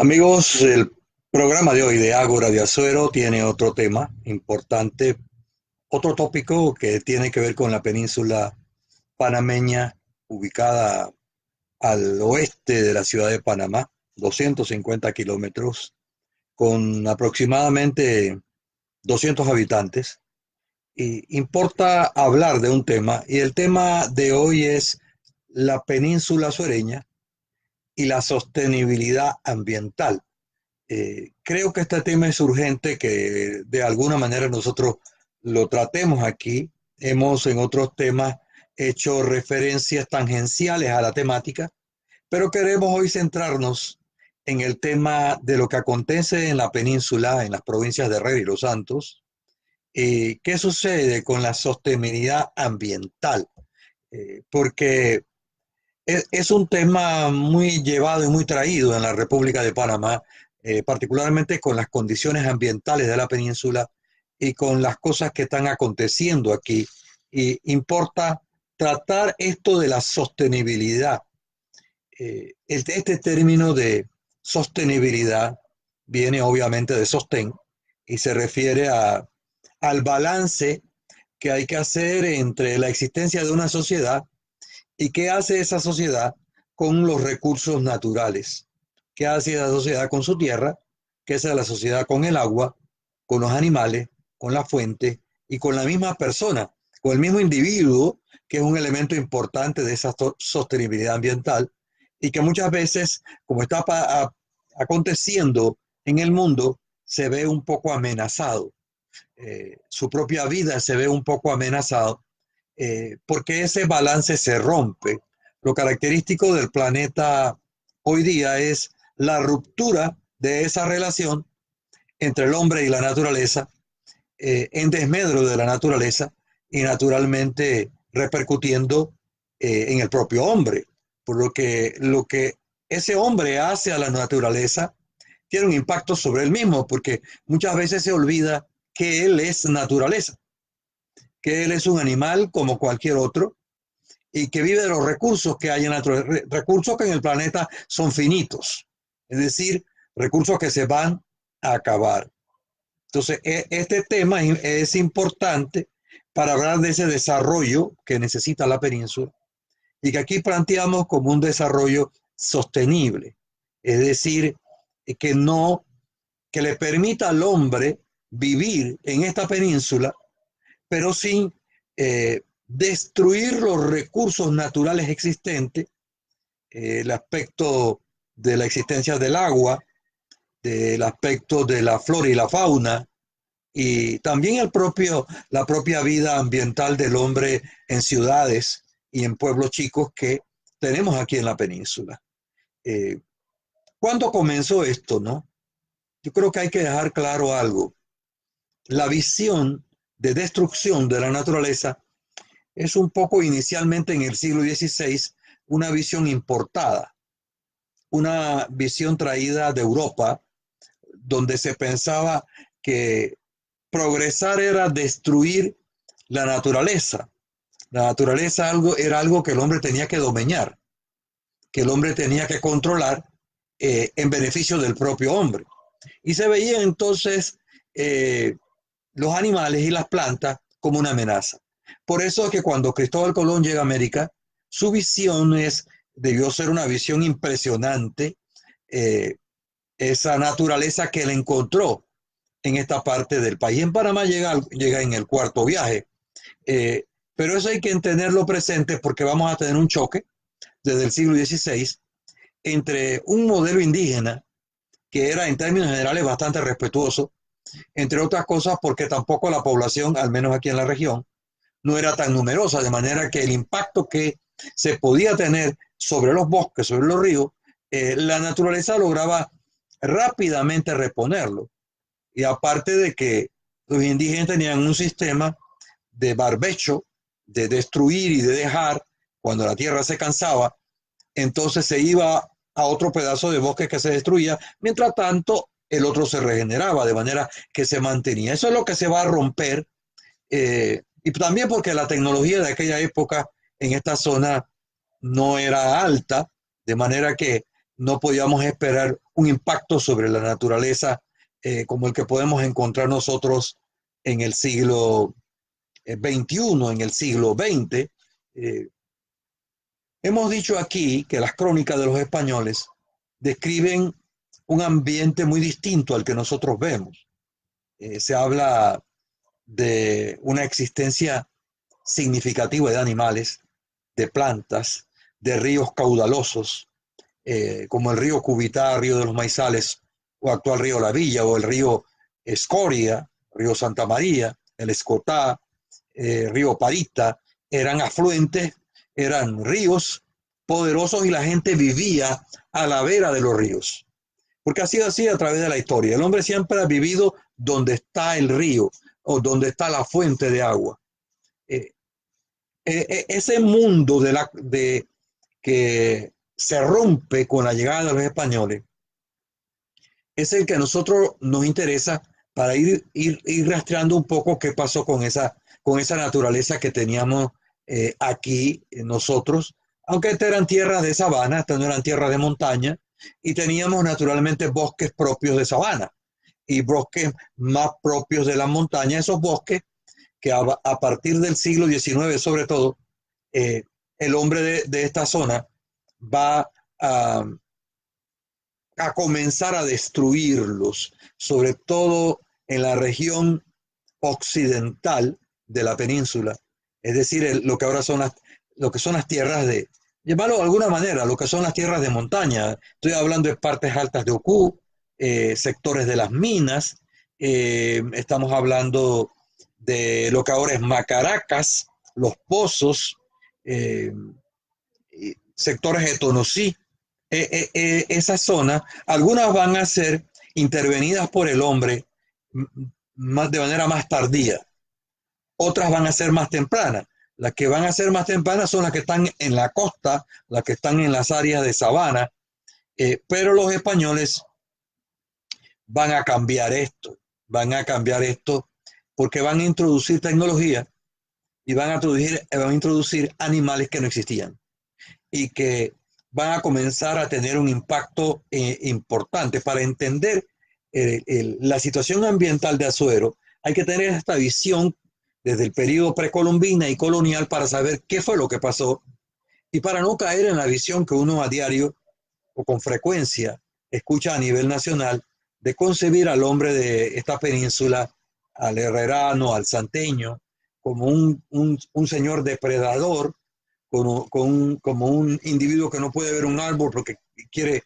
Amigos, el programa de hoy de Ágora de Azuero tiene otro tema importante, otro tópico que tiene que ver con la península panameña, ubicada al oeste de la ciudad de Panamá, 250 kilómetros, con aproximadamente 200 habitantes. Y importa hablar de un tema, y el tema de hoy es la península sureña y la sostenibilidad ambiental. Creo que este tema es urgente, que de alguna manera nosotros lo tratemos aquí. Hemos en otros temas hecho referencias tangenciales a la temática, pero queremos hoy centrarnos en el tema de lo que acontece en la península, en las provincias de Herrera y Los Santos. ¿Qué sucede con la sostenibilidad ambiental? Porque es un tema muy llevado y muy traído en la República de Panamá, particularmente con las condiciones ambientales de la península y con las cosas que están aconteciendo aquí. Y importa tratar esto de la sostenibilidad. Este término de sostenibilidad viene obviamente de sostén y se refiere al balance que hay que hacer entre la existencia de una sociedad y qué hace esa sociedad con los recursos naturales, qué hace esa sociedad con su tierra, qué hace la sociedad con el agua, con los animales, con la fuente y con la misma persona, con el mismo individuo, que es un elemento importante de esa sostenibilidad ambiental y que muchas veces, como está aconteciendo en el mundo, se ve un poco amenazado. Su propia vida se ve un poco amenazado porque ese balance se rompe. Lo característico del planeta hoy día es la ruptura de esa relación entre el hombre y la naturaleza, en desmedro de la naturaleza y naturalmente repercutiendo en el propio hombre. Por lo que ese hombre hace a la naturaleza tiene un impacto sobre él mismo, porque muchas veces se olvida que él es naturaleza, que él es un animal como cualquier otro y que vive de los recursos que hay en la naturaleza, recursos que en el planeta son finitos, es decir, recursos que se van a acabar. Entonces, este tema es importante para hablar de ese desarrollo que necesita la península y que aquí planteamos como un desarrollo sostenible, es decir, que no, que le permita al hombre vivir en esta península, pero sin destruir los recursos naturales existentes, el aspecto de la existencia del agua, del aspecto de la flora y la fauna, y también la propia vida ambiental del hombre en ciudades y en pueblos chicos que tenemos aquí en la península. Eh, ¿Cuándo comenzó esto, no? Yo creo que hay que dejar claro algo. La visión de destrucción de la naturaleza es un poco inicialmente en el siglo XVI una visión importada, una visión traída de Europa, donde se pensaba que progresar era destruir la naturaleza. La naturaleza era algo que el hombre tenía que domeñar, que el hombre tenía que controlar en beneficio del propio hombre. Y se veía entonces los animales y las plantas como una amenaza. Por eso es que cuando Cristóbal Colón llega a América, su visión debió ser una visión impresionante, eh, esa naturaleza que él encontró en esta parte del país. En Panamá llega en el cuarto viaje, eh, pero eso hay que tenerlo presente porque vamos a tener un choque desde el siglo XVI entre un modelo indígena que era en términos generales bastante respetuoso, entre otras cosas porque tampoco la población, al menos aquí en la región, no era tan numerosa, de manera que el impacto que se podía tener sobre los bosques, sobre los ríos, la naturaleza lograba rápidamente reponerlo. Y aparte de que los indígenas tenían un sistema de barbecho, de destruir y de dejar, cuando la tierra se cansaba, entonces se iba a otro pedazo de bosque que se destruía, mientras tanto el otro se regeneraba, de manera que se mantenía. Eso es lo que se va a romper, y también porque la tecnología de aquella época en esta zona no era alta, de manera que no podíamos esperar un impacto sobre la naturaleza como el que podemos encontrar nosotros en el siglo XXI, en el siglo XX. Hemos dicho aquí que las crónicas de los españoles describen un ambiente muy distinto al que nosotros vemos. Se habla de una existencia significativa de animales, de plantas, de ríos caudalosos, como el río Cubitá, río de los Maizales, o actual río La Villa, o el río Escoria, río Santa María, el Escotá, río Parita, eran afluentes, eran ríos poderosos y la gente vivía a la vera de los ríos. Porque ha sido así a través de la historia. El hombre siempre ha vivido donde está el río o donde está la fuente de agua. Ese mundo que se rompe con la llegada de los españoles es el que a nosotros nos interesa para ir rastreando un poco qué pasó con esa naturaleza que teníamos aquí nosotros, aunque estas eran tierras de sabana, estas no eran tierras de montaña, y teníamos naturalmente bosques propios de sabana y bosques más propios de la montaña, esos bosques que a partir del siglo XIX sobre todo, el hombre de esta zona va a comenzar a destruirlos, sobre todo en la región occidental de la península, es decir, lo que ahora son las tierras de, llamarlo de alguna manera, lo que son las tierras de montaña. Estoy hablando de partes altas de Ocú, sectores de las minas, estamos hablando de lo que ahora es Macaracas, los pozos, sectores de Tonosí. Esa zona, algunas van a ser intervenidas por el hombre de manera más tardía, otras van a ser más tempranas. Las que van a ser más tempranas son las que están en la costa, las que están en las áreas de sabana, pero los españoles van a cambiar esto porque van a introducir tecnología y van a introducir animales que no existían y que van a comenzar a tener un impacto importante. Para entender la situación ambiental de Azuero, hay que tener esta visión desde el periodo precolombina y colonial para saber qué fue lo que pasó y para no caer en la visión que uno a diario o con frecuencia escucha a nivel nacional de concebir al hombre de esta península, al herrerano, al santeño, como un señor depredador, como un individuo que no puede ver un árbol porque quiere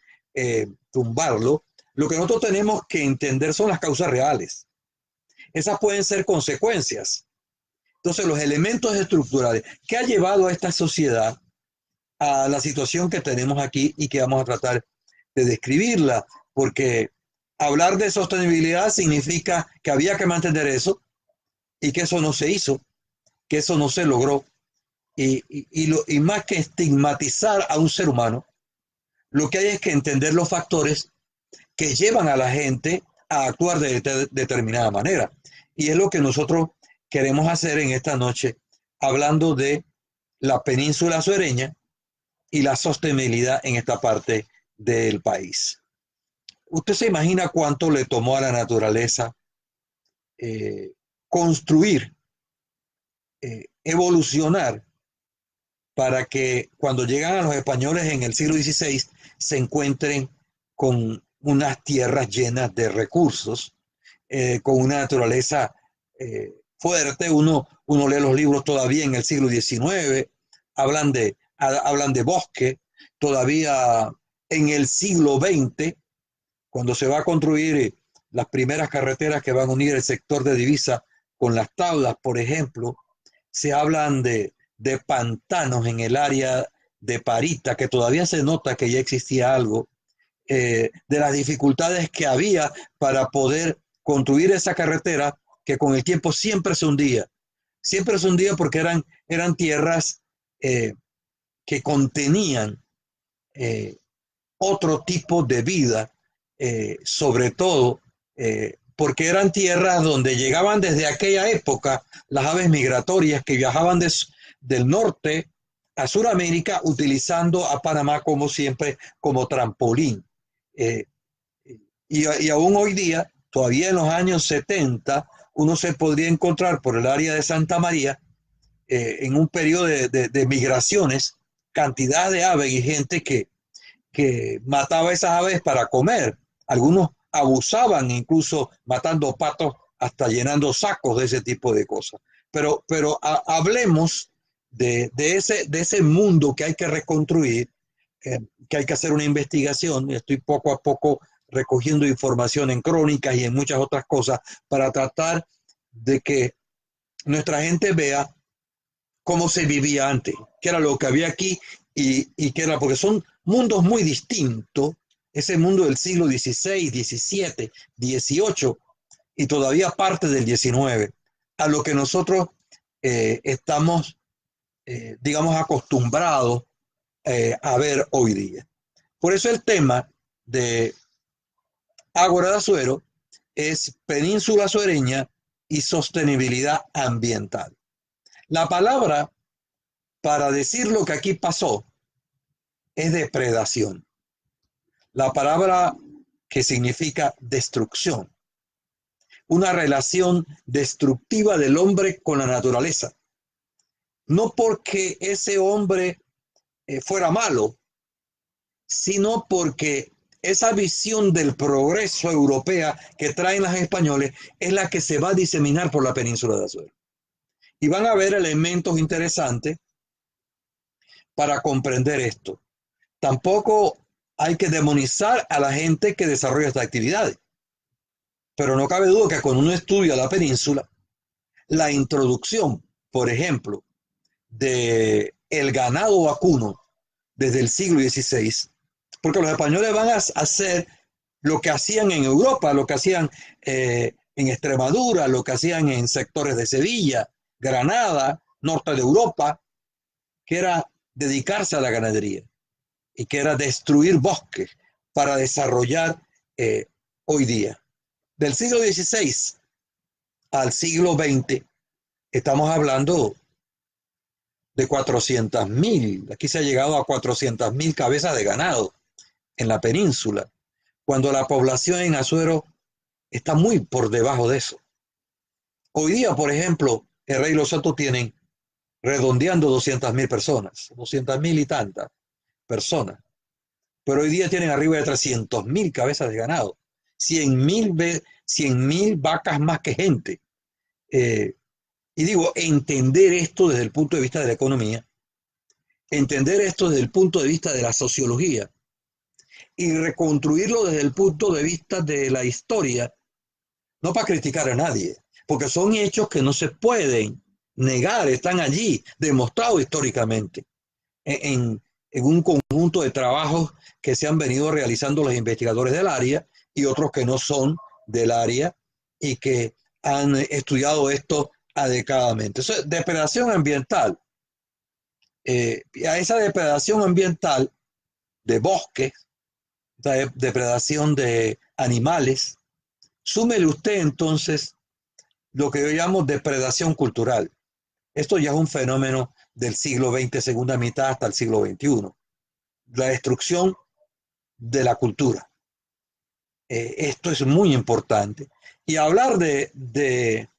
tumbarlo. Lo que nosotros tenemos que entender son las causas reales. Esas pueden ser consecuencias. Entonces, los elementos estructurales que ha llevado a esta sociedad a la situación que tenemos aquí y que vamos a tratar de describirla, porque hablar de sostenibilidad significa que había que mantener eso y que eso no se hizo, que eso no se logró. Y más que estigmatizar a un ser humano, lo que hay es que entender los factores que llevan a la gente a actuar de determinada manera. Y es lo que nosotros queremos hacer en esta noche, hablando de la península azuereña y la sostenibilidad en esta parte del país. ¿Usted se imagina cuánto le tomó a la naturaleza construir, evolucionar, para que cuando llegan a los españoles en el siglo XVI se encuentren con unas tierras llenas de recursos, con una naturaleza fuerte? Uno lee los libros todavía en el siglo XIX, hablan de bosque, todavía en el siglo XX, cuando se va a construir las primeras carreteras que van a unir el sector de Divisa con las tablas, por ejemplo, se hablan de pantanos en el área de Parita, que todavía se nota que ya existía algo, de las dificultades que había para poder construir esa carretera que con el tiempo siempre se hundía porque eran tierras que contenían otro tipo de vida, sobre todo porque eran tierras donde llegaban desde aquella época las aves migratorias que viajaban del norte a Sudamérica utilizando a Panamá como siempre como trampolín. Y aún hoy día, todavía en los años 70, uno se podría encontrar por el área de Santa María, en un periodo de migraciones, cantidad de aves y gente que mataba esas aves para comer. Algunos abusaban incluso matando patos hasta llenando sacos de ese tipo de cosas. Pero hablemos de ese mundo que hay que reconstruir, que hay que hacer una investigación. Estoy poco a poco recogiendo información en crónicas y en muchas otras cosas para tratar de que nuestra gente vea cómo se vivía antes, qué era lo que había aquí y qué era, porque son mundos muy distintos, ese mundo del siglo XVI, XVII, XVIII y todavía parte del XIX, a lo que nosotros estamos, digamos, acostumbrados a ver hoy día. Por eso el tema de Ágora de Azuero es península azuereña y sostenibilidad ambiental. La palabra para decir lo que aquí pasó es depredación. La palabra que significa destrucción. Una relación destructiva del hombre con la naturaleza. No porque ese hombre fuera malo, sino porque esa visión del progreso europea que traen los españoles es la que se va a diseminar por la península de Azuero. Y van a haber elementos interesantes para comprender esto. Tampoco hay que demonizar a la gente que desarrolla estas actividades. Pero no cabe duda que cuando uno estudia la península, la introducción, por ejemplo, de el ganado vacuno desde el siglo XVI, porque los españoles van a hacer lo que hacían en Europa, lo que hacían en Extremadura, lo que hacían en sectores de Sevilla, Granada, norte de Europa, que era dedicarse a la ganadería y que era destruir bosques para desarrollar hoy día. Del siglo XVI al siglo XX, estamos hablando de 400.000, aquí se ha llegado a 400.000 cabezas de ganado en la península, cuando la población en Azuero está muy por debajo de eso. Hoy día, por ejemplo, el Rey y los Sotos tienen redondeando 200.000 personas, 200.000 y tantas personas, pero hoy día tienen arriba de 300.000 cabezas de ganado, 100.000 vacas más que gente. Y digo, entender esto desde el punto de vista de la economía, entender esto desde el punto de vista de la sociología y reconstruirlo desde el punto de vista de la historia, no para criticar a nadie, porque son hechos que no se pueden negar, están allí, demostrados históricamente, en un conjunto de trabajos que se han venido realizando los investigadores del área y otros que no son del área y que han estudiado esto adecuadamente. Eso es depredación ambiental. A esa depredación ambiental de bosques, depredación de animales, súmele usted entonces lo que yo llamo depredación cultural. Esto ya es un fenómeno del siglo XX, segunda mitad, hasta el siglo XXI. La destrucción de la cultura. Esto es muy importante. Y hablar de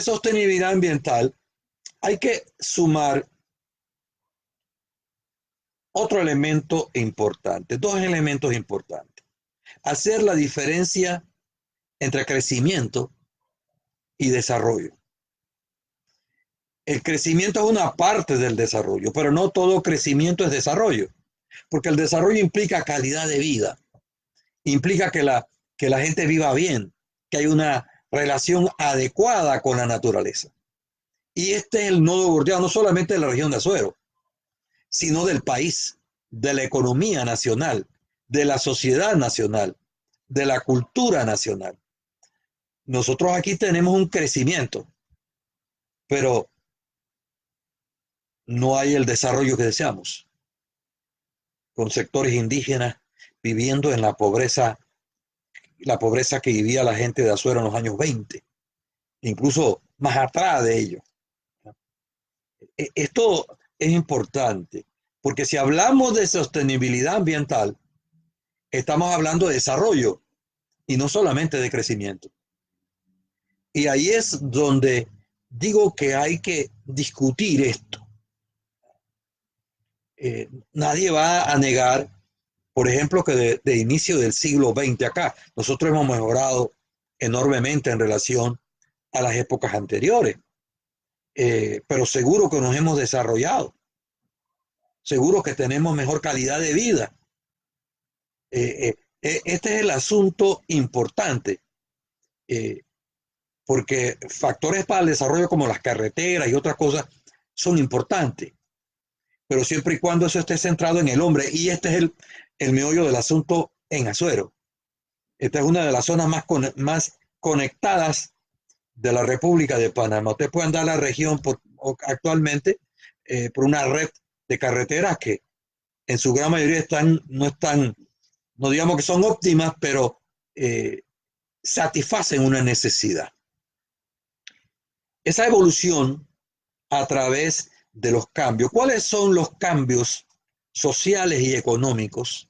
sostenibilidad ambiental, hay que sumar otro elemento importante, dos elementos importantes. Hacer la diferencia entre crecimiento y desarrollo. El crecimiento es una parte del desarrollo, pero no todo crecimiento es desarrollo, porque el desarrollo implica calidad de vida, implica que la gente viva bien, que hay una relación adecuada con la naturaleza. Y este es el nodo gordiano no solamente de la región de Azuero, sino del país, de la economía nacional, de la sociedad nacional, de la cultura nacional. Nosotros aquí tenemos un crecimiento, pero no hay el desarrollo que deseamos, con sectores indígenas viviendo en la pobreza que vivía la gente de Azuero en los años 20, incluso más atrás de ello. Esto es importante, porque si hablamos de sostenibilidad ambiental, estamos hablando de desarrollo y no solamente de crecimiento. Y ahí es donde digo que hay que discutir esto. Nadie va a negar, por ejemplo, que de inicio del siglo XX acá, nosotros hemos mejorado enormemente en relación a las épocas anteriores, pero seguro que nos hemos desarrollado, seguro que tenemos mejor calidad de vida. Este es el asunto importante, porque factores para el desarrollo como las carreteras y otras cosas son importantes, pero siempre y cuando eso esté centrado en el hombre, y este es el meollo del asunto en Azuero. Esta es una de las zonas más conectadas de la República de Panamá. Usted puede andar la región actualmente por una red de carreteras que en su gran mayoría no digamos que son óptimas, pero satisfacen una necesidad. Esa evolución a través de los cambios. ¿Cuáles son los cambios sociales y económicos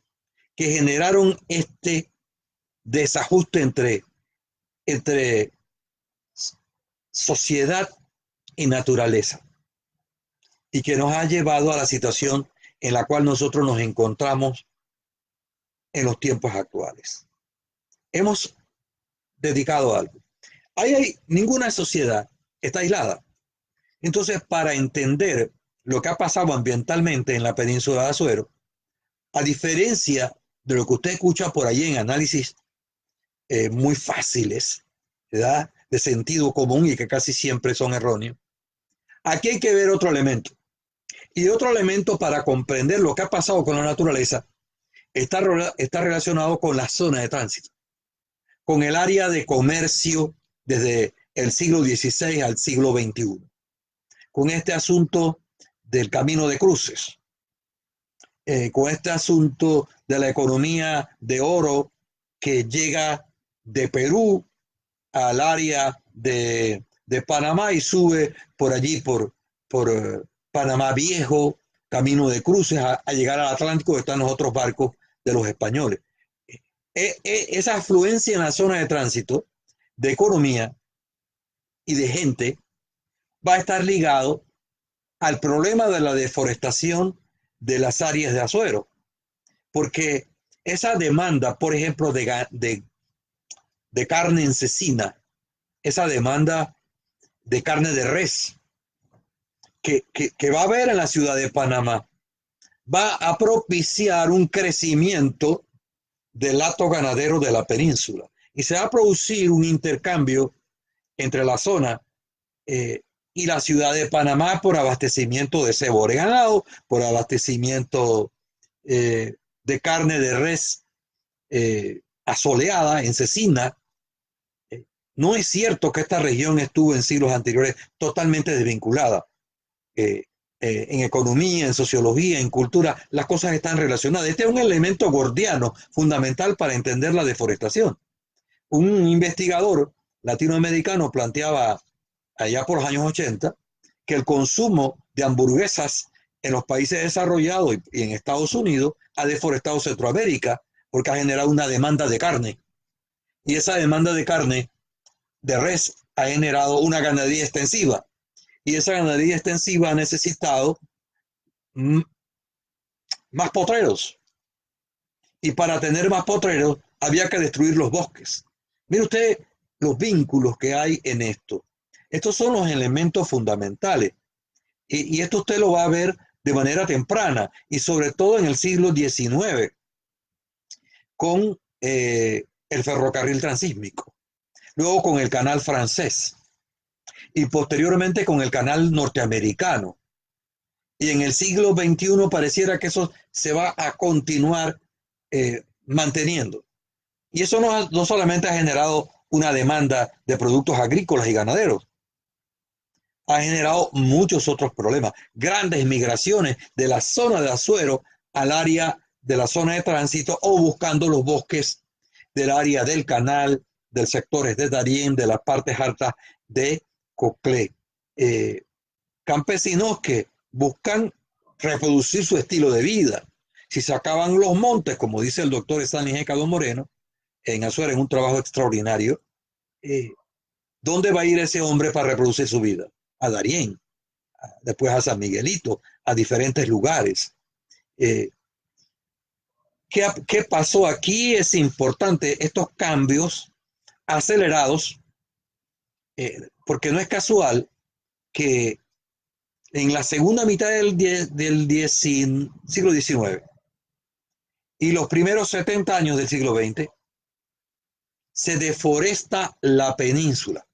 que generaron este desajuste entre sociedad y naturaleza y que nos ha llevado a la situación en la cual nosotros nos encontramos en los tiempos actuales? Hemos dedicado algo. Ninguna sociedad está aislada. Entonces, para entender lo que ha pasado ambientalmente en la península de Azuero, a diferencia de lo que usted escucha por ahí en análisis muy fáciles, ¿verdad?, de sentido común y que casi siempre son erróneos, aquí hay que ver otro elemento. Y otro elemento para comprender lo que ha pasado con la naturaleza está relacionado con la zona de tránsito, con el área de comercio desde el siglo XVI al siglo XXI, con este asunto del camino de cruces, con este asunto de la economía de oro que llega de Perú al área de Panamá y sube por allí, por Panamá Viejo, camino de cruces, a llegar al Atlántico, donde están los otros barcos de los españoles. Esa afluencia en la zona de tránsito, de economía y de gente, va a estar ligado al problema de la deforestación de las áreas de Azuero, porque esa demanda, por ejemplo, de carne en cecina, esa demanda de carne de res que va a haber en la ciudad de Panamá, va a propiciar un crecimiento del hato ganadero de la península y se va a producir un intercambio entre la zona y la ciudad de Panamá por abastecimiento de cebo de ganado, por abastecimiento de carne de res asoleada en cecina. No es cierto que esta región estuvo en siglos anteriores totalmente desvinculada. En economía, en sociología, en cultura, las cosas están relacionadas. Este es un elemento gordiano fundamental para entender la deforestación. Un investigador latinoamericano planteaba allá por los años 80 que el consumo de hamburguesas en los países desarrollados y en Estados Unidos ha deforestado Centroamérica porque ha generado una demanda de carne. Y esa demanda de carne de res ha generado una ganadería extensiva. Y esa ganadería extensiva ha necesitado más potreros. Y para tener más potreros había que destruir los bosques. Mire usted los vínculos que hay en esto. Estos son los elementos fundamentales. Y esto usted lo va a ver de manera temprana y sobre todo en el siglo XIX con el ferrocarril transísmico, luego con el canal francés y posteriormente con el canal norteamericano. Y en el siglo XXI pareciera que eso se va a continuar manteniendo. Y eso no solamente ha generado una demanda de productos agrícolas y ganaderos, ha generado muchos otros problemas, grandes migraciones de la zona de Azuero al área de la zona de tránsito o buscando los bosques del área del canal, del sectores de Darién, de las partes altas de Coclé. Campesinos que buscan reproducir su estilo de vida, Si se acaban los montes, como dice el doctor Stanley G. Cado Moreno, en Azuero, en un trabajo extraordinario, eh, ¿dónde va a ir ese hombre para reproducir su vida? A Darién, después a San Miguelito, a diferentes lugares. Eh, ¿Qué pasó aquí? Es importante estos cambios acelerados, porque no es casual que en la segunda mitad siglo XIX y los primeros 70 años del siglo XX se deforesta la península.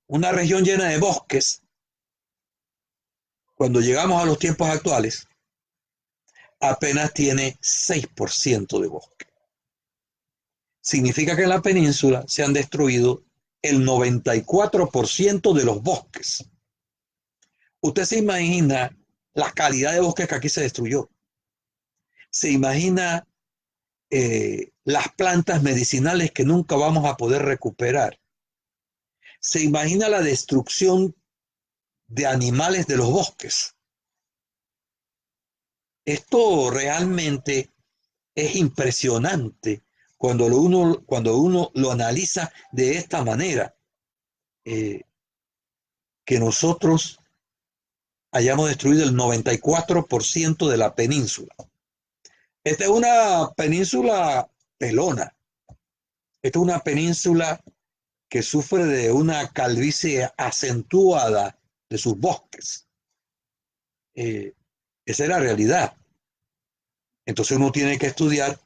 Una región llena de bosques, cuando llegamos a los tiempos actuales, apenas tiene 6% de bosque. Significa que en la península se han destruido el 94% de los bosques. Usted se imagina la calidad de bosques que aquí se destruyó. Se imagina las plantas medicinales que nunca vamos a poder recuperar. Se imagina la destrucción de animales de los bosques. Esto realmente es impresionante cuando uno lo analiza de esta manera, que nosotros hayamos destruido el 94% de la península. Esta es una península pelona. Esta es una península que sufre de una calvicie acentuada de sus bosques. Esa es la realidad. Entonces uno tiene que estudiar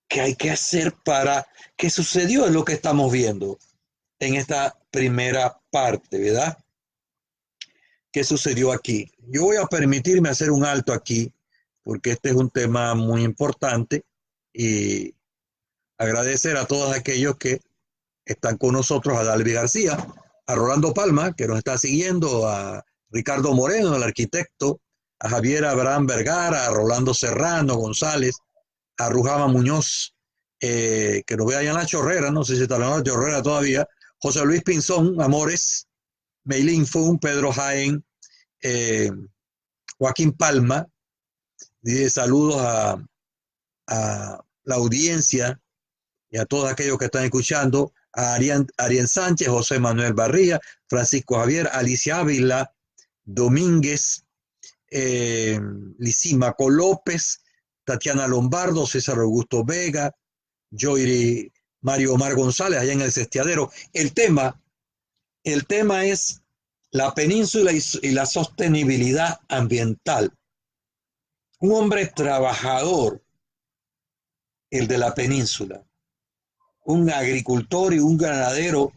qué hay que hacer para qué sucedió en lo que estamos viendo en esta primera parte, ¿verdad? ¿Qué sucedió aquí? Yo voy a permitirme hacer un alto aquí porque este es un tema muy importante y agradecer a todos aquellos que están con nosotros, a Dalvi García, a Rolando Palma, que nos está siguiendo, a Ricardo Moreno, el arquitecto, a Javier Abraham Vergara, a Rolando Serrano González, a Rujama Muñoz, que nos ve allá en la Chorrera, no sé si está en la Chorrera todavía, José Luis Pinzón, Amores, Meilín Fun, Pedro Jaén, Joaquín Palma, saludos a la audiencia y a todos aquellos que están escuchando, a Ariel Sánchez, José Manuel Barría, Francisco Javier, Alicia Ávila, Domínguez, Lisímaco López, Tatiana Lombardo, César Augusto Vega, Joyri Mario Omar González, allá en el Cestiadero. El tema es la península y la sostenibilidad ambiental. Un hombre trabajador, el de la península, un agricultor y un ganadero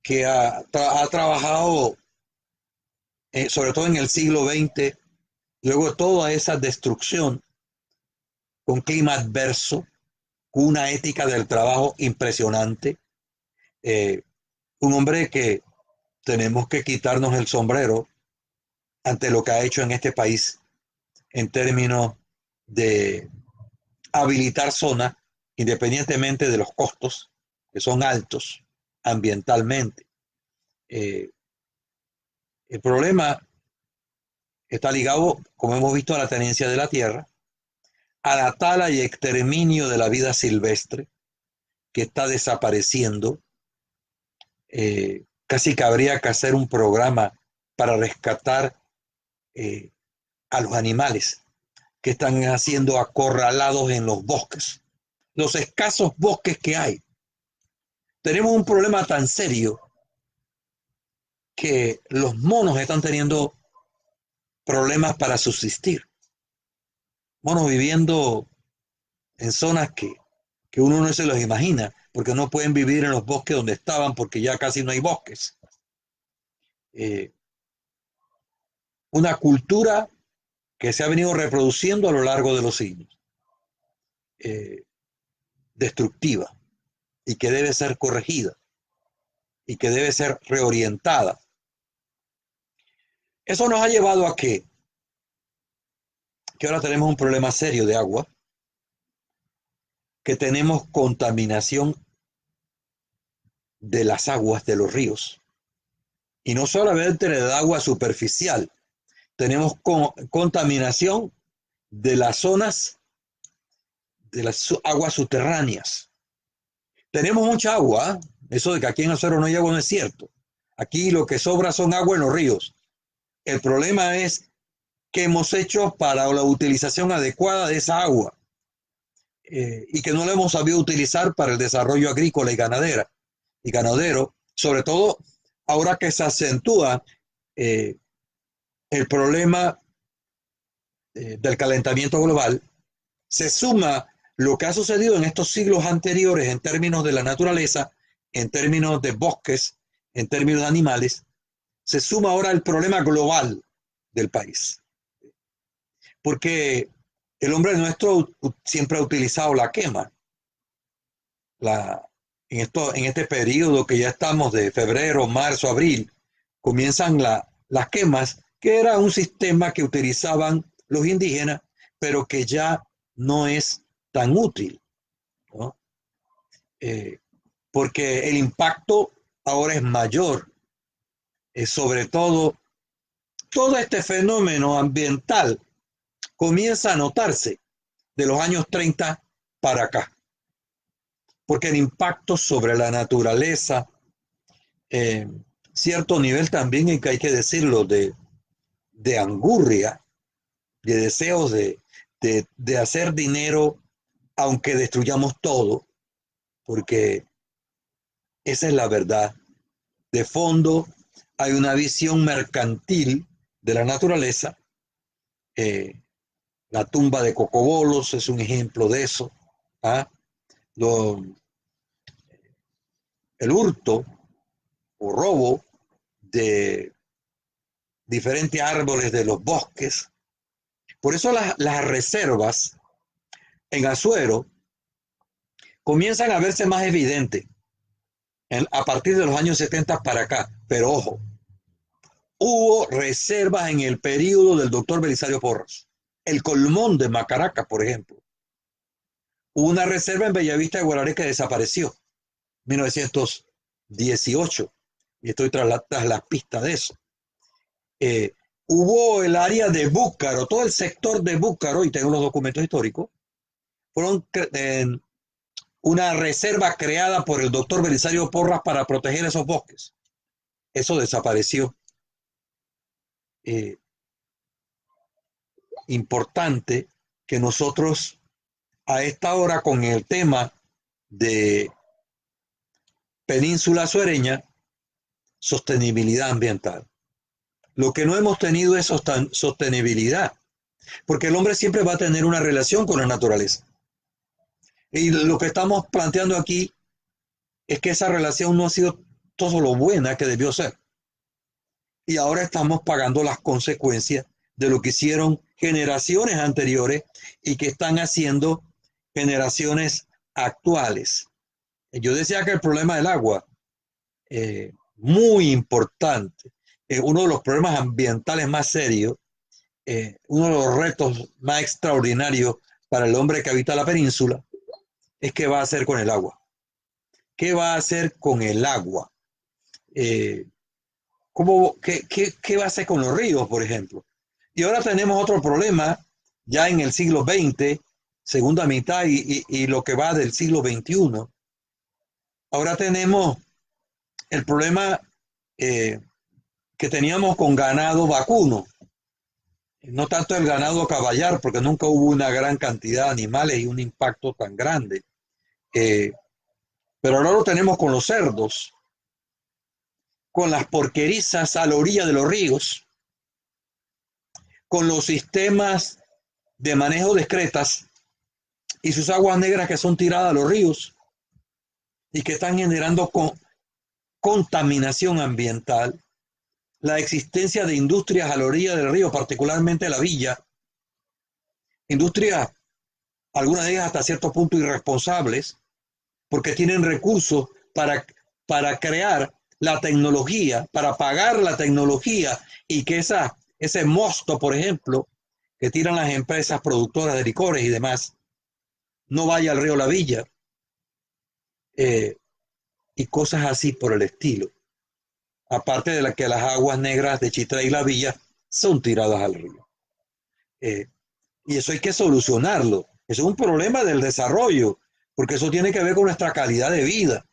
que ha trabajado, sobre todo en el siglo XX, luego de toda esa destrucción, con clima adverso, con una ética del trabajo impresionante, un hombre que tenemos que quitarnos el sombrero ante lo que ha hecho en este país en términos de habilitar zonas, independientemente de los costos, que son altos ambientalmente. El problema está ligado, como hemos visto, a la tenencia de la tierra, a la tala y exterminio de la vida silvestre, que está desapareciendo. Casi que habría que hacer un programa para rescatar a los animales que están siendo acorralados en los bosques, los escasos bosques que hay. Tenemos un problema tan serio que los monos están teniendo problemas para subsistir. Monos viviendo en zonas que uno no se los imagina, porque no pueden vivir en los bosques donde estaban, porque ya casi no hay bosques. Una cultura que se ha venido reproduciendo a lo largo de los siglos, destructiva, y que debe ser corregida, y que debe ser reorientada. Eso nos ha llevado a que ahora tenemos un problema serio de agua, que tenemos contaminación de las aguas de los ríos, y no solamente del agua superficial, tenemos contaminación de las zonas de las aguas subterráneas. Tenemos mucha agua, ¿eh? Eso de que aquí en Azuero no hay agua no es cierto. Aquí lo que sobra son agua en los ríos. El problema es que hemos hecho para la utilización adecuada de esa agua y que no la hemos sabido utilizar para el desarrollo agrícola y ganadero, sobre todo ahora que se acentúa el problema del calentamiento global, se suma lo que ha sucedido en estos siglos anteriores en términos de la naturaleza, en términos de bosques, en términos de animales, se suma ahora el problema global del país. Porque el hombre nuestro siempre ha utilizado la quema. En este periodo que ya estamos de febrero, marzo, abril, comienzan las quemas, que era un sistema que utilizaban los indígenas, pero que ya no es tan útil, ¿no? Porque el impacto ahora es mayor, sobre todo este fenómeno ambiental comienza a notarse de los años 30 para acá, porque el impacto sobre la naturaleza, cierto nivel también, hay que decirlo, de angurria, de deseos de hacer dinero, aunque destruyamos todo, porque esa es la verdad. De fondo hay una visión mercantil de la naturaleza. La tumba de Cocobolos es un ejemplo de eso. ¿Ah? El hurto o robo de diferentes árboles de los bosques. Por eso las reservas en Azuero comienzan a verse más evidentes a partir de los años 70 para acá. Pero ojo, hubo reservas en el periodo del doctor Belisario Porras. El Colmón de Macaraca, por ejemplo. Hubo una reserva en Bellavista de Guararé que desapareció en 1918. Y estoy tras las pistas de eso. Hubo el área de Búcaro, todo el sector de Búcaro, y tengo los documentos históricos, fueron una reserva creada por el doctor Belisario Porras para proteger esos bosques. Eso desapareció. Importante que nosotros a esta hora con el tema de península azuereña, sostenibilidad ambiental. Lo que no hemos tenido es sostenibilidad, porque el hombre siempre va a tener una relación con la naturaleza. Y lo que estamos planteando aquí es que esa relación no ha sido todo lo buena que debió ser. Y ahora estamos pagando las consecuencias de lo que hicieron generaciones anteriores y que están haciendo generaciones actuales. Yo decía que el problema del agua, muy importante, uno de los problemas ambientales más serios, uno de los retos más extraordinarios para el hombre que habita la península, es qué va a hacer con el agua. ¿Qué va a hacer con el agua? ¿Qué va a hacer con los ríos, por ejemplo? Y ahora tenemos otro problema, ya en el siglo XX, segunda mitad y lo que va del siglo XXI. Ahora tenemos el problema que teníamos con ganado vacuno. No tanto el ganado caballar, porque nunca hubo una gran cantidad de animales y un impacto tan grande. Pero ahora lo tenemos con los cerdos, con las porquerizas a la orilla de los ríos, con los sistemas de manejo de excretas y sus aguas negras que son tiradas a los ríos y que están generando contaminación ambiental, la existencia de industrias a la orilla del río, particularmente la villa, industrias, algunas de ellas hasta cierto punto irresponsables, porque tienen recursos para crear la tecnología, para pagar la tecnología y que ese mosto, por ejemplo, que tiran las empresas productoras de licores y demás, no vaya al río La Villa, y cosas así por el estilo. Aparte de que las aguas negras de Chitré y La Villa son tiradas al río. Y eso hay que solucionarlo. Eso es un problema del desarrollo, porque eso tiene que ver con nuestra calidad de vida.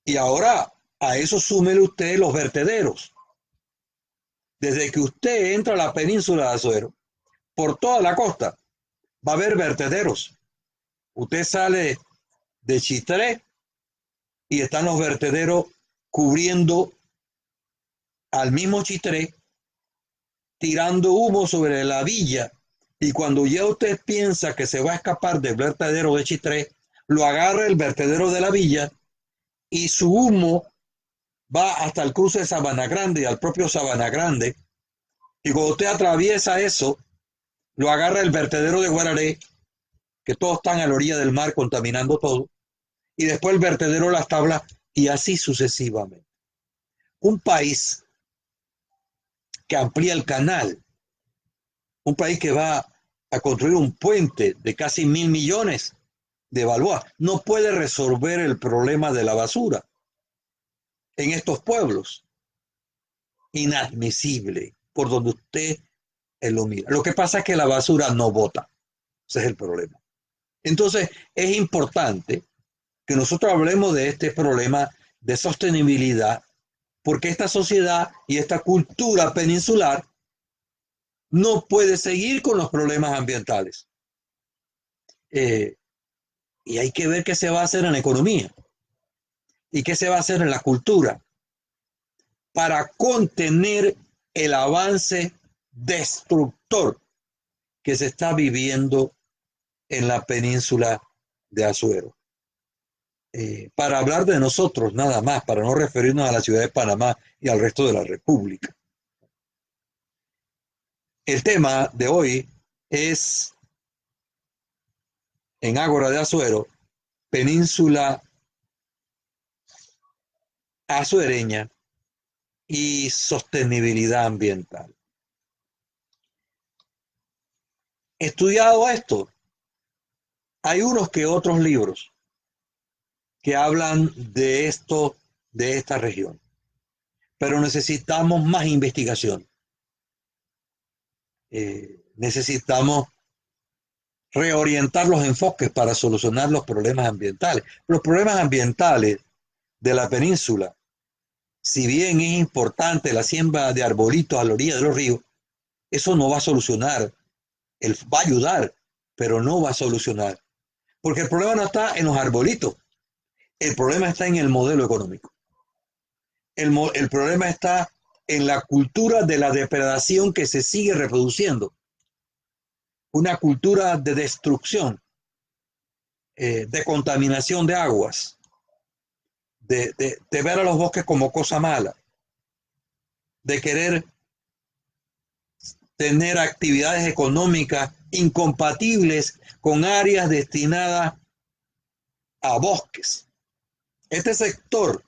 Y ahora a eso súmele usted los vertederos. Desde que usted entra a la península de Azuero, por toda la costa, va a haber vertederos. Usted sale de Chitré y están los vertederos cubriendo al mismo Chitré, tirando humo sobre la villa. Y cuando ya usted piensa que se va a escapar del vertedero de Chitré, lo agarra el vertedero de la villa y su humo va hasta el cruce de Sabana Grande y al propio Sabana Grande. Y cuando usted atraviesa eso, lo agarra el vertedero de Guararé, que todos están a la orilla del mar contaminando todo, y después el vertedero de Las Tablas, y así sucesivamente. Un país que amplía el canal, un país que va a construir un puente de casi 1.000 millones de balboas, no puede resolver el problema de la basura en estos pueblos. Inadmisible, por donde usted lo mira. Lo que pasa es que la basura no bota. Ese es el problema. Entonces, es importante que nosotros hablemos de este problema de sostenibilidad, porque esta sociedad y esta cultura peninsular no puede seguir con los problemas ambientales. Y hay que ver qué se va a hacer en la economía y qué se va a hacer en la cultura para contener el avance destructor que se está viviendo en la península de Azuero. Para hablar de nosotros nada más, para no referirnos a la ciudad de Panamá y al resto de la República. El tema de hoy es en Ágora de Azuero, península azuereña y sostenibilidad ambiental. Estudiado esto, hay unos que otros libros que hablan de esto, de esta región, pero necesitamos más investigación. Necesitamos reorientar los enfoques para solucionar los problemas ambientales. Los problemas ambientales de la península, si bien es importante la siembra de arbolitos a la orilla de los ríos, eso no va a solucionar, va a ayudar, pero no va a solucionar. Porque el problema no está en los arbolitos, el problema está en el modelo económico. El problema está en la cultura de la depredación que se sigue reproduciendo. Una cultura de destrucción, de contaminación de aguas, de ver a los bosques como cosa mala, de querer tener actividades económicas incompatibles con áreas destinadas a bosques. Este sector,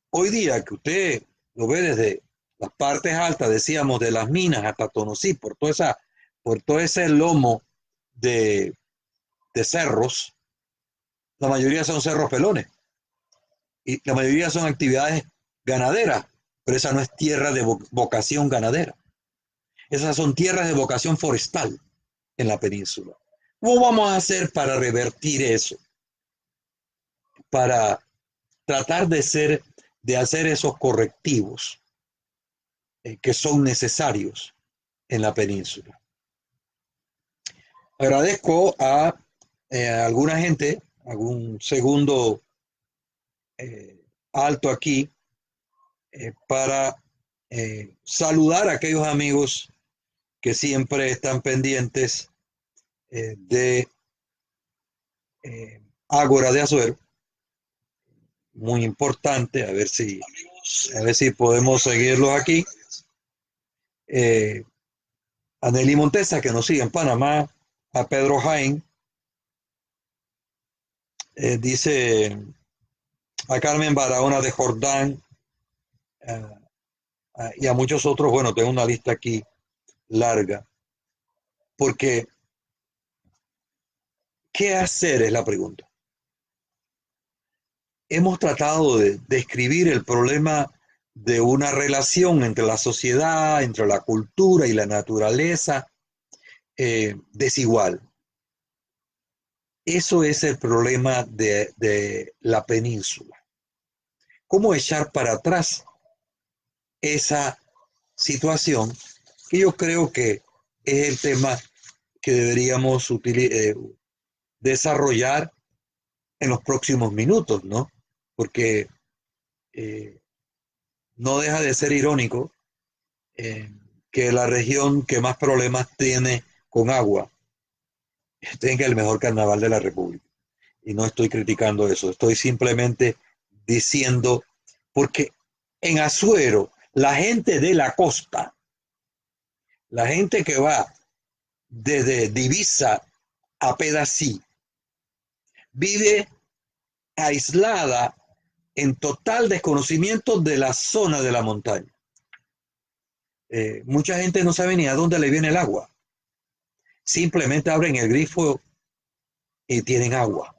hoy día que usted lo ve desde las partes altas, decíamos, de las minas hasta Tonosí, por todo ese lomo de cerros, la mayoría son cerros pelones y la mayoría son actividades ganaderas, pero esa no es tierra de vocación ganadera. Esas son tierras de vocación forestal en la península. ¿Cómo vamos a hacer para revertir eso? Para tratar de hacer esos correctivos que son necesarios en la península. Agradezco a alguna gente, algún segundo alto aquí, para saludar a aquellos amigos que siempre están pendientes de Ágora de Azuero. Muy importante, a ver si podemos seguirlos aquí. A Nelly Montesa, que nos sigue en Panamá, a Pedro Jaén, dice a Carmen Barahona de Jordán, y a muchos otros. Bueno, tengo una lista aquí larga, porque ¿qué hacer? Es la pregunta. Hemos tratado de describir el problema de una relación entre la sociedad, entre la cultura y la naturaleza desigual. Eso es el problema de la península. ¿Cómo echar para atrás esa situación? Que yo creo que es el tema que deberíamos desarrollar en los próximos minutos, ¿no? Porque eh, no deja de ser irónico eh, que la región que más problemas tiene con agua tenga el mejor carnaval de la República. Y no estoy criticando eso, estoy simplemente diciendo, porque en Azuero, la gente de la costa, la gente que va desde Divisa a Pedací, vive aislada en total desconocimiento de la zona de la montaña. Mucha gente no sabe ni a dónde le viene el agua. Simplemente abren el grifo y tienen agua.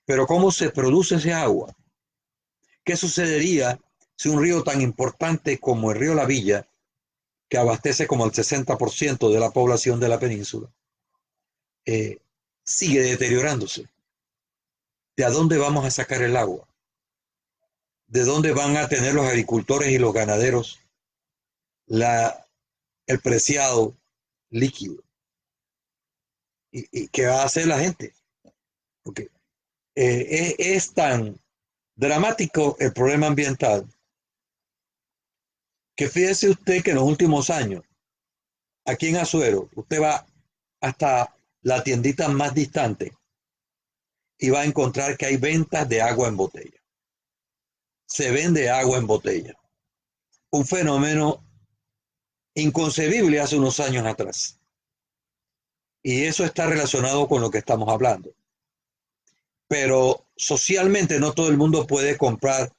Pero ¿cómo se produce ese agua? ¿Qué sucedería si un río tan importante como el río La Villa, que abastece como el 60% de la población de la península, eh, sigue deteriorándose? ¿De dónde vamos a sacar el agua? ¿De dónde van a tener los agricultores y los ganaderos el preciado líquido? ¿Y qué va a hacer la gente? Porque es tan dramático el problema ambiental que fíjese usted que en los últimos años, aquí en Azuero, usted va hasta la tiendita más distante y va a encontrar que hay ventas de agua en botella. Se vende agua en botella. Un fenómeno inconcebible hace unos años atrás. Y eso está relacionado con lo que estamos hablando. Pero socialmente no todo el mundo puede comprar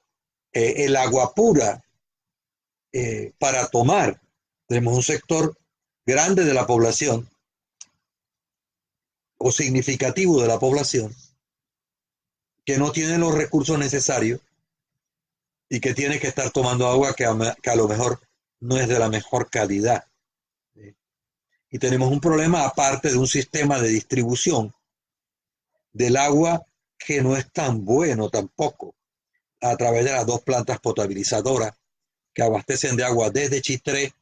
el agua pura para tomar. Tenemos un sector grande de la población o significativo de la población que no tiene los recursos necesarios y que tiene que estar tomando agua que a lo mejor no es de la mejor calidad. Y tenemos un problema aparte de un sistema de distribución del agua que no es tan bueno tampoco, a través de las dos plantas potabilizadoras que abastecen de agua desde Chitré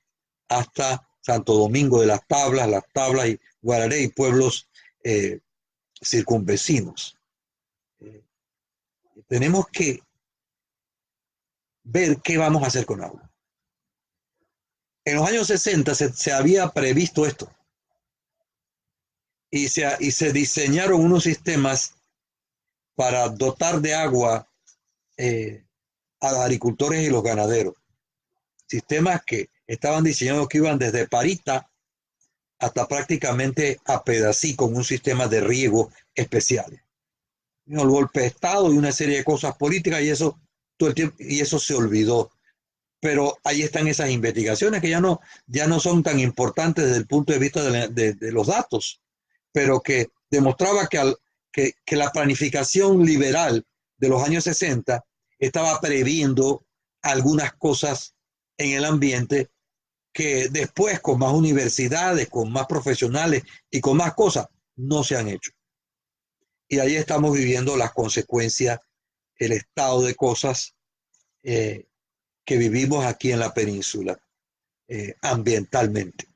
hasta Santo Domingo de las Tablas y Guararé y pueblos circunvecinos. Tenemos que ver qué vamos a hacer con agua. En los años 60 se había previsto esto y se diseñaron unos sistemas para dotar de agua a los agricultores y los ganaderos. Sistemas que estaban diseñados que iban desde Parita hasta prácticamente a Pedací con un sistema de riego especiales. El golpe de Estado y una serie de cosas políticas y eso todo el tiempo, y eso se olvidó. Pero ahí están esas investigaciones que ya no son tan importantes desde el punto de vista de los datos, pero que demostraba que la planificación liberal de los años 60 estaba previendo algunas cosas en el ambiente que después con más universidades, con más profesionales y con más cosas no se han hecho. Y ahí estamos viviendo las consecuencias, el estado de cosas que vivimos aquí en la península ambientalmente.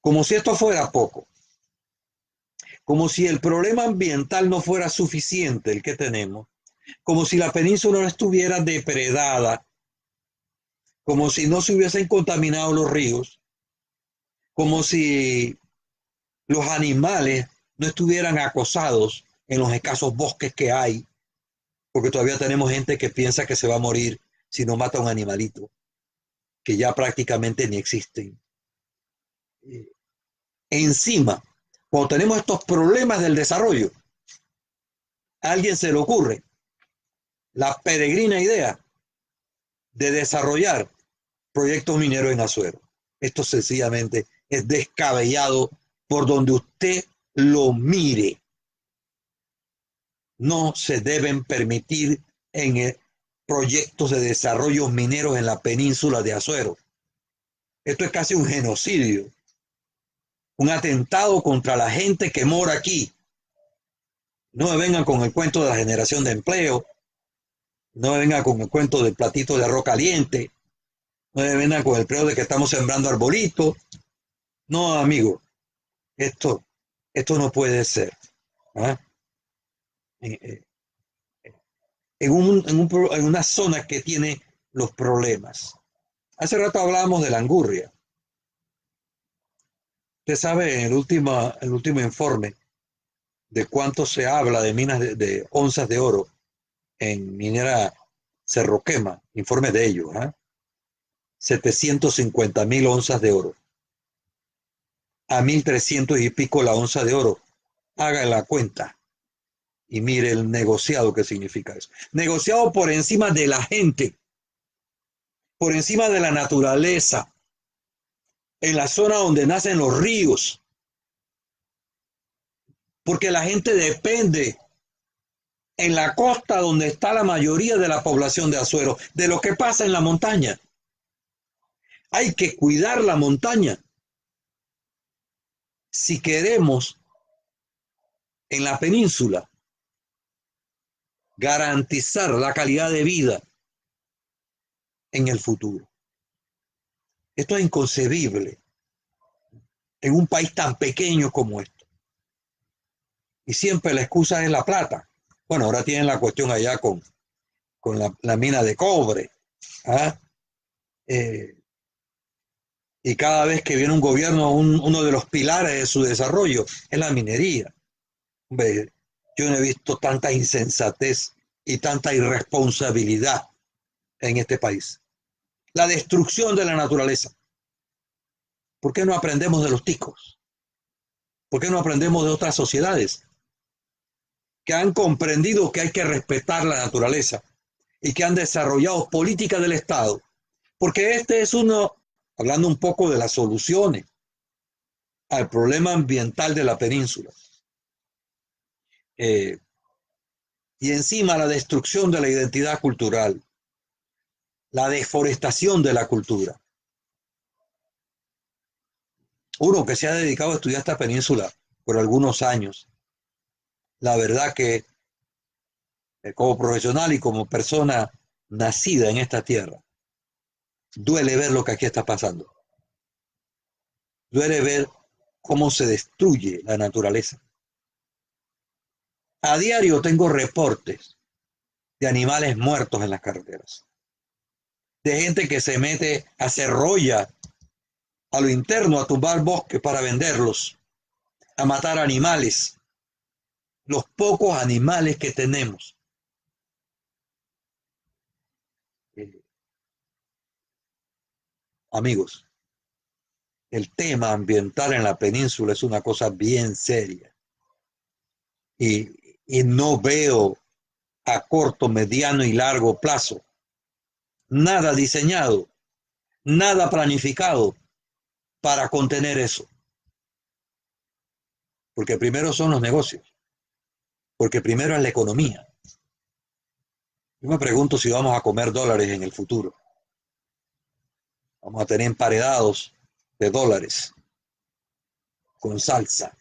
Como si esto fuera poco, como si el problema ambiental no fuera suficiente el que tenemos, como si la península no estuviera depredada, como si no se hubiesen contaminado los ríos, como si los animales no estuvieran acosados en los escasos bosques que hay, porque todavía tenemos gente que piensa que se va a morir si no mata a un animalito, que ya prácticamente ni existen. Encima, cuando tenemos estos problemas del desarrollo, a alguien se le ocurre la peregrina idea de desarrollar proyectos mineros en Azuero. Esto sencillamente es descabellado por donde usted lo mire. No se deben permitir en proyectos de desarrollo mineros en la península de Azuero. Esto es casi un genocidio, un atentado contra la gente que mora aquí. No me vengan con el cuento de la generación de empleo, no me vengan con el cuento del platito de arroz caliente, no me vengan con el preo de que estamos sembrando arbolitos. No, amigo, esto, esto no puede ser. ¿Ah? En una zona que tiene los problemas. Hace rato hablábamos de la angurria. Usted sabe, en el último informe de cuánto se habla de minas de onzas de oro en minera Cerro Quema, informe de ellos, ¿eh? 750.000 onzas de oro. A 1.300 y pico la onza de oro. Haga la cuenta y mire el negociado que significa eso. Negociado por encima de la gente, por encima de la naturaleza, en la zona donde nacen los ríos, porque la gente depende en la costa donde está la mayoría de la población de Azuero, de lo que pasa en la montaña. Hay que cuidar la montaña si queremos en la península garantizar la calidad de vida en el futuro. Esto es inconcebible en un país tan pequeño como este. Y siempre la excusa es la plata. Bueno, ahora tienen la cuestión allá con la mina de cobre. ¿Ah? Y cada vez que viene un gobierno, uno de los pilares de su desarrollo es la minería. Hombre, yo no he visto tanta insensatez y tanta irresponsabilidad en este país. La destrucción de la naturaleza. ¿Por qué no aprendemos de los ticos? ¿Por qué no aprendemos de otras sociedades que han comprendido que hay que respetar la naturaleza y que han desarrollado políticas del Estado? Porque este es uno, hablando un poco de las soluciones al problema ambiental de la península. Y encima la destrucción de la identidad cultural, la deforestación de la cultura. Uno que se ha dedicado a estudiar esta península por algunos años, la verdad que como profesional y como persona nacida en esta tierra, duele ver lo que aquí está pasando. Duele ver cómo se destruye la naturaleza. A diario tengo reportes de animales muertos en las carreteras, de gente que se mete a hacer roya a lo interno, a tumbar bosques para venderlos, a matar animales, los pocos animales que tenemos. Amigos, el tema ambiental en la península es una cosa bien seria y no veo a corto, mediano y largo plazo nada diseñado, nada planificado para contener eso. Porque primero son los negocios, porque primero es la economía. Yo me pregunto si vamos a comer dólares en el futuro. Vamos a tener emparedados de dólares con salsa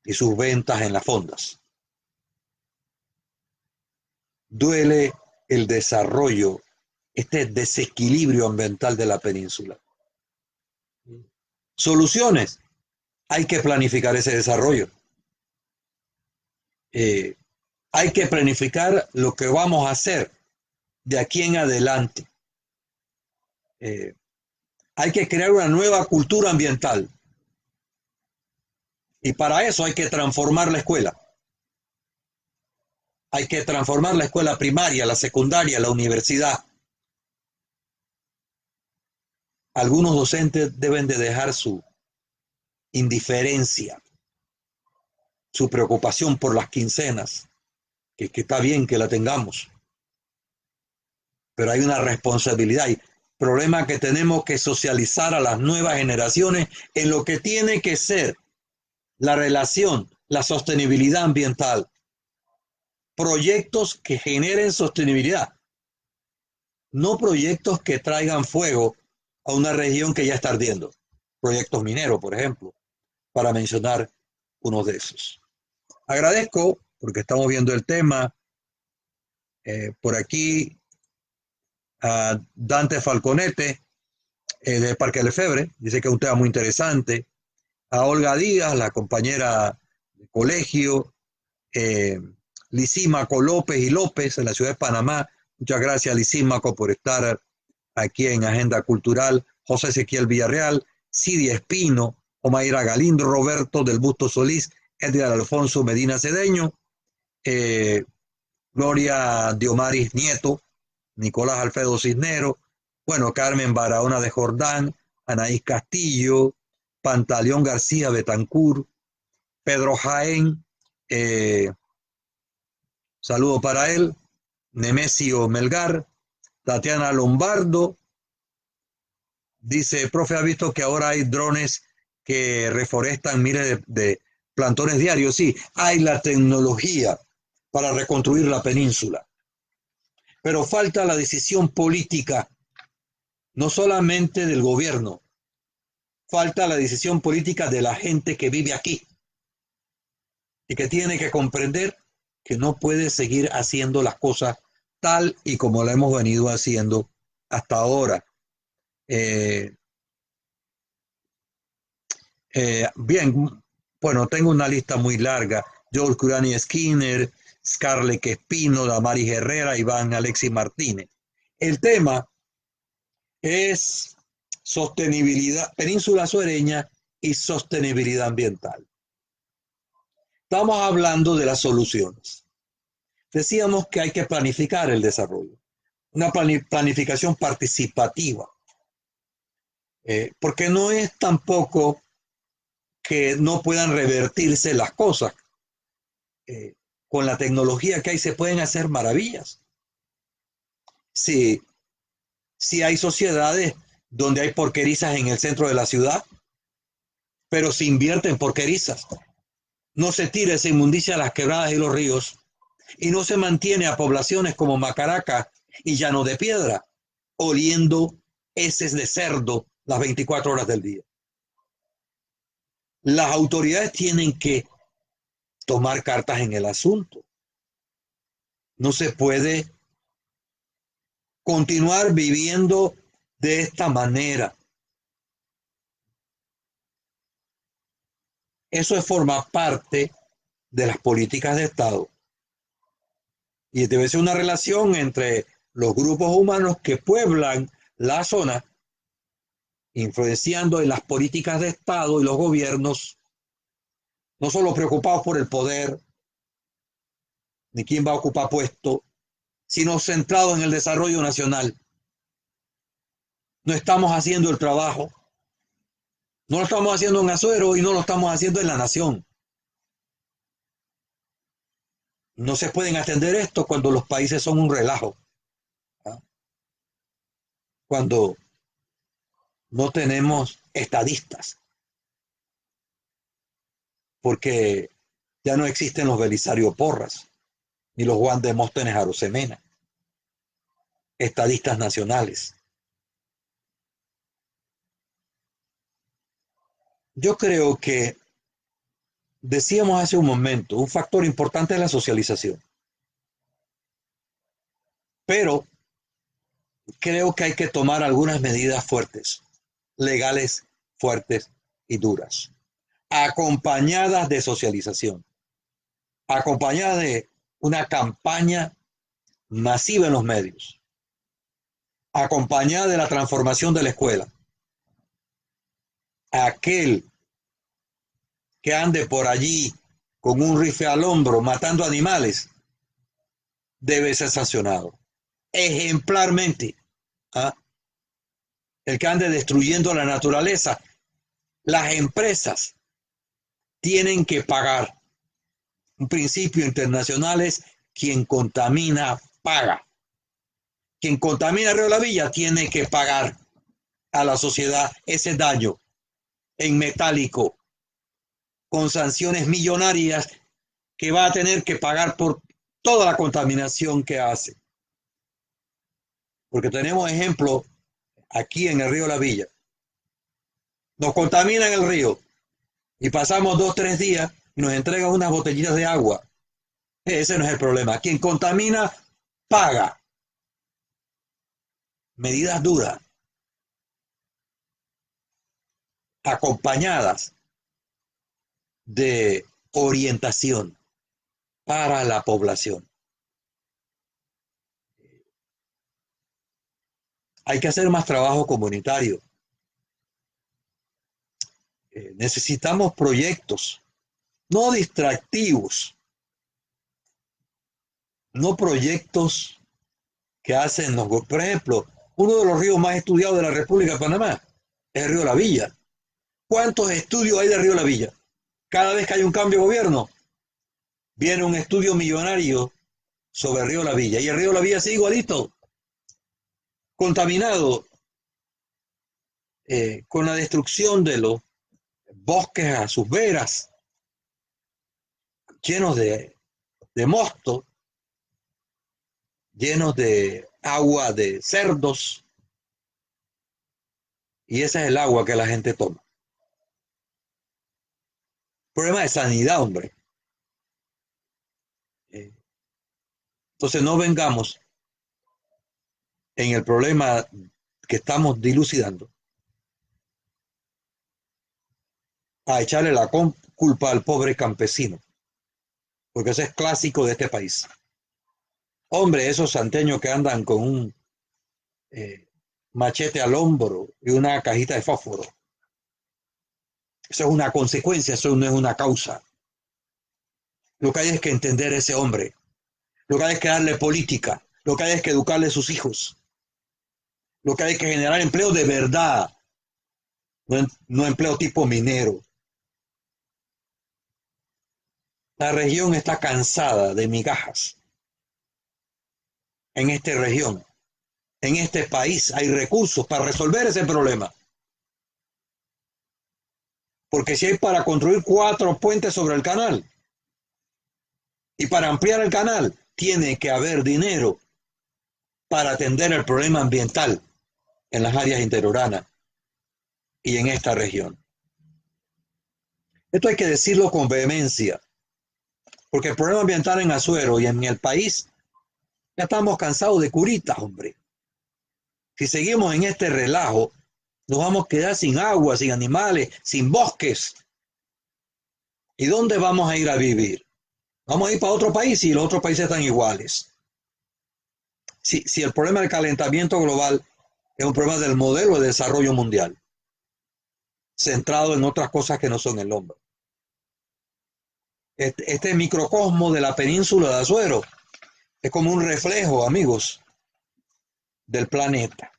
y sus ventas en las fondas. Duele el desarrollo, este desequilibrio ambiental de la península. Soluciones. Hay que planificar ese desarrollo. Hay que planificar lo que vamos a hacer de aquí en adelante. Hay que crear una nueva cultura ambiental. Y para eso hay que transformar la escuela. Hay que transformar la escuela primaria, la secundaria, la universidad. Algunos docentes deben de dejar su indiferencia, su preocupación por las quincenas, que está bien que la tengamos, pero hay una responsabilidad y problema que tenemos que socializar a las nuevas generaciones en lo que tiene que ser la relación, la sostenibilidad ambiental. proyectos que generen sostenibilidad, no proyectos que traigan fuego a una región que ya está ardiendo. Proyectos mineros, por ejemplo, para mencionar uno de esos. Agradezco, porque estamos viendo el tema, por aquí a Dante Falconete, de Parque Lefebvre, dice que es un tema muy interesante. A Olga Díaz, la compañera de colegio, Lisímaco López y López, en la ciudad de Panamá. Muchas gracias, Lisímaco, por estar aquí en Agenda Cultural. José Ezequiel Villarreal, Cidia Espino, Omaira Galindo, Roberto del Busto Solís, Edgar Alfonso Medina Cedeño, Gloria Diomaris Nieto, Nicolás Alfredo Cisnero, bueno, Carmen Barahona de Jordán, Anaís Castillo, Pantaleón García Betancur, Pedro Jaén, saludo para él, Nemesio Melgar, Tatiana Lombardo, dice, profe, ¿ha visto que ahora hay drones que reforestan miles de plantones diarios? Sí, hay la tecnología para reconstruir la península, pero falta la decisión política, no solamente del gobierno, falta la decisión política de la gente que vive aquí y que tiene que comprender que no puede seguir haciendo las cosas tal y como la hemos venido haciendo hasta ahora. Bien, bueno, tengo una lista muy larga. George Curani Skinner, Scarlett Espino, Damaris Herrera, Iván Alexis Martínez. El tema es sostenibilidad, península sureña y sostenibilidad ambiental. Estamos hablando de las soluciones. Decíamos que hay que planificar el desarrollo, una planificación participativa, porque no es tampoco que no puedan revertirse las cosas. Con la tecnología que hay se pueden hacer maravillas. Si hay sociedades donde hay porquerizas en el centro de la ciudad, pero se invierte en porquerizas. No se tira esa inmundicia a las quebradas y los ríos y no se mantiene a poblaciones como Macaraca y Llano de Piedra oliendo heces de cerdo las 24 horas del día. Las autoridades tienen que tomar cartas en el asunto. No se puede continuar viviendo de esta manera. Eso forma parte de las políticas de Estado. Y debe ser una relación entre los grupos humanos que pueblan la zona, influenciando en las políticas de Estado y los gobiernos, no solo preocupados por el poder, ni quién va a ocupar puesto, sino centrados en el desarrollo nacional. No estamos haciendo el trabajo, no lo estamos haciendo en Azuero y no lo estamos haciendo en la nación. No se pueden atender esto cuando los países son un relajo, ¿ah? Cuando no tenemos estadistas, porque ya no existen los Belisario Porras, ni los Juan Demóstenes Arosemena, estadistas nacionales. Yo creo que, decíamos hace un momento, un factor importante es la socialización. Pero creo que hay que tomar algunas medidas fuertes, legales, fuertes y duras, acompañadas de socialización, acompañadas de una campaña masiva en los medios, acompañada de la transformación de la escuela. Aquel que ande por allí con un rifle al hombro matando animales debe ser sancionado ejemplarmente. ¿Ah? El que ande destruyendo la naturaleza, las empresas tienen que pagar. Un principio internacional es quien contamina paga. Quien contamina Río de la Villa tiene que pagar a la sociedad ese daño en metálico con sanciones millonarias que va a tener que pagar por toda la contaminación que hace. Porque tenemos ejemplo aquí en el río La Villa. Nos contaminan el río y pasamos 2, 3 días y nos entregan unas botellitas de agua. Ese no es el problema. Quien contamina, paga. Medidas duras, acompañadas de orientación para la población. Hay que hacer más trabajo comunitario. Necesitamos proyectos, no distractivos, no proyectos que hacen los... Por ejemplo, uno de los ríos más estudiados de la República de Panamá es el río La Villa. ¿Cuántos estudios hay del río La Villa? Cada vez que hay un cambio de gobierno, viene un estudio millonario sobre el río La Villa. Y el río La Villa sigue igualito, contaminado, con la destrucción de los bosques a sus veras, llenos de mosto, llenos de agua de cerdos, y ese es el agua que la gente toma. Problema de sanidad, hombre. Entonces no vengamos en el problema que estamos dilucidando a echarle la culpa al pobre campesino, porque eso es clásico de este país. Hombre, esos santeños que andan con un machete al hombro y una cajita de fósforo. Eso es una consecuencia, eso no es una causa. Lo que hay es que entender a ese hombre. Lo que hay es que darle política. Lo que hay es que educarle a sus hijos. Lo que hay es que generar empleo de verdad. No empleo tipo minero. La región está cansada de migajas. En esta región, en este país, hay recursos para resolver ese problema. Porque si hay para construir 4 puentes sobre el canal y para ampliar el canal, tiene que haber dinero para atender el problema ambiental en las áreas interurbanas y en esta región. Esto hay que decirlo con vehemencia, porque el problema ambiental en Azuero y en el país, ya estamos cansados de curitas, hombre. Si seguimos en este relajo, nos vamos a quedar sin agua, sin animales, sin bosques. ¿Y dónde vamos a ir a vivir? Vamos a ir para otro país y los otros países están iguales. Si el problema del calentamiento global es un problema del modelo de desarrollo mundial, centrado en otras cosas que no son el hombre. Este microcosmo de la península de Azuero es como un reflejo, amigos, del planeta.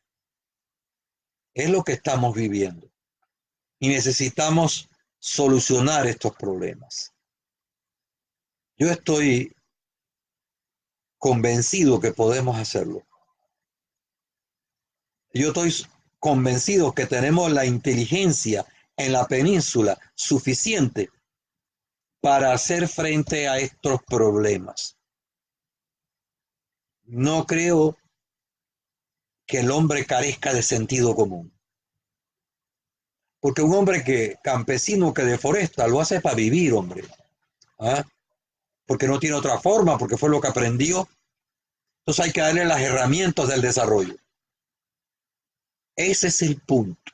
Es lo que estamos viviendo. Y necesitamos solucionar estos problemas. Yo estoy convencido que podemos hacerlo. Yo estoy convencido que tenemos la inteligencia en la península suficiente para hacer frente a estos problemas. No creo que el hombre carezca de sentido común. Porque un hombre campesino que deforesta lo hace para vivir, hombre. ¿Ah? Porque no tiene otra forma, porque fue lo que aprendió. Entonces hay que darle las herramientas del desarrollo. Ese es el punto.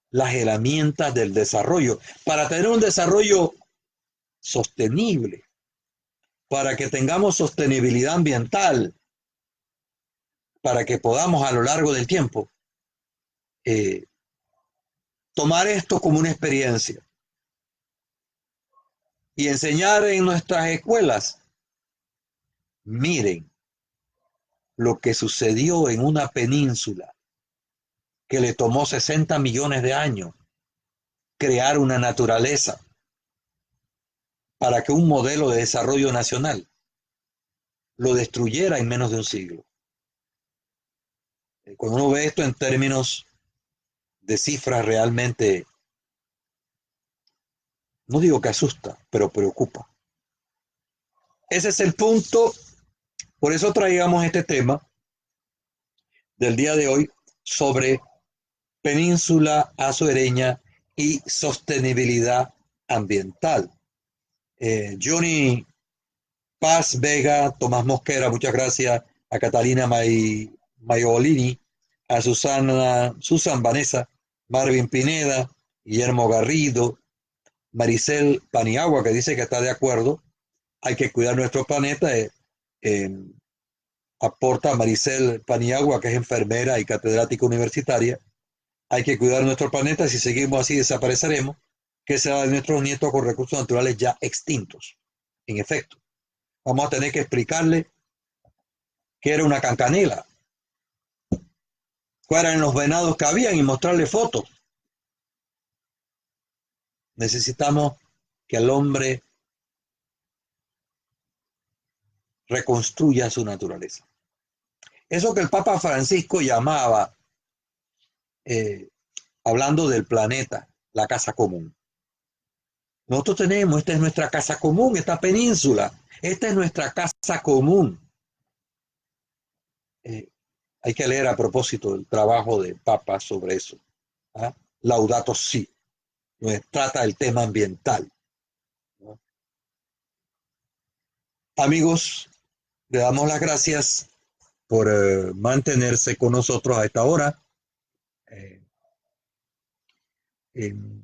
Las herramientas del desarrollo. Para tener un desarrollo sostenible. Para que tengamos sostenibilidad ambiental. Para que podamos a lo largo del tiempo tomar esto como una experiencia. Y enseñar en nuestras escuelas. Miren lo que sucedió en una península que le tomó 60 millones de años crear una naturaleza para que un modelo de desarrollo nacional lo destruyera en menos de un siglo. Cuando uno ve esto en términos de cifras, realmente, no digo que asusta, pero preocupa. ese es el punto. Por eso traíamos este tema del día de hoy sobre península azuereña y sostenibilidad ambiental. Johnny Paz Vega, Tomás Mosquera, muchas gracias, a Catalina Maiolini, a Susan Vanessa, Marvin Pineda, Guillermo Garrido, Maricel Paniagua, que dice que está de acuerdo, hay que cuidar nuestro planeta. Aporta Maricel Paniagua, que es enfermera y catedrática universitaria. Hay que cuidar nuestro planeta, si seguimos así desapareceremos. ¿Qué será de nuestros nietos con recursos naturales ya extintos? En efecto, vamos a tener que explicarle qué era una cancanela, cuáles eran los venados que habían y mostrarle fotos. Necesitamos que el hombre reconstruya su naturaleza. Eso que el Papa Francisco llamaba, eh, hablando del planeta, la casa común. Nosotros tenemos, esta es nuestra casa común, esta península, esta es nuestra casa común. Hay que leer a propósito del trabajo del Papa sobre eso. ¿Ah? Laudato Si, nos trata el tema ambiental. ¿No? Amigos, le damos las gracias por mantenerse con nosotros a esta hora.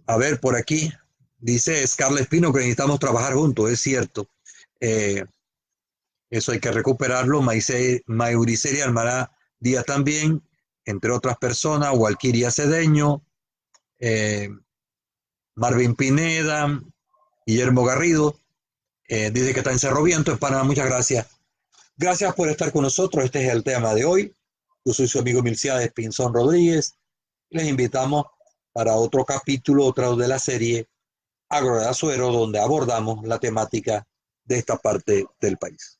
A ver, por aquí dice Scarlett Espino que necesitamos trabajar juntos, es cierto. Eso hay que recuperarlo. Mauricelia Almará Díaz también, entre otras personas, Walquiria Cedeño, Marvin Pineda, Guillermo Garrido, dice que está en Cerro Viento, en Panamá. Muchas gracias. Gracias por estar con nosotros. Este es el tema de hoy. Yo soy su amigo Milciades Pinzón Rodríguez. Les invitamos para otro capítulo, otra de la serie Agro de Azuero, donde abordamos la temática de esta parte del país.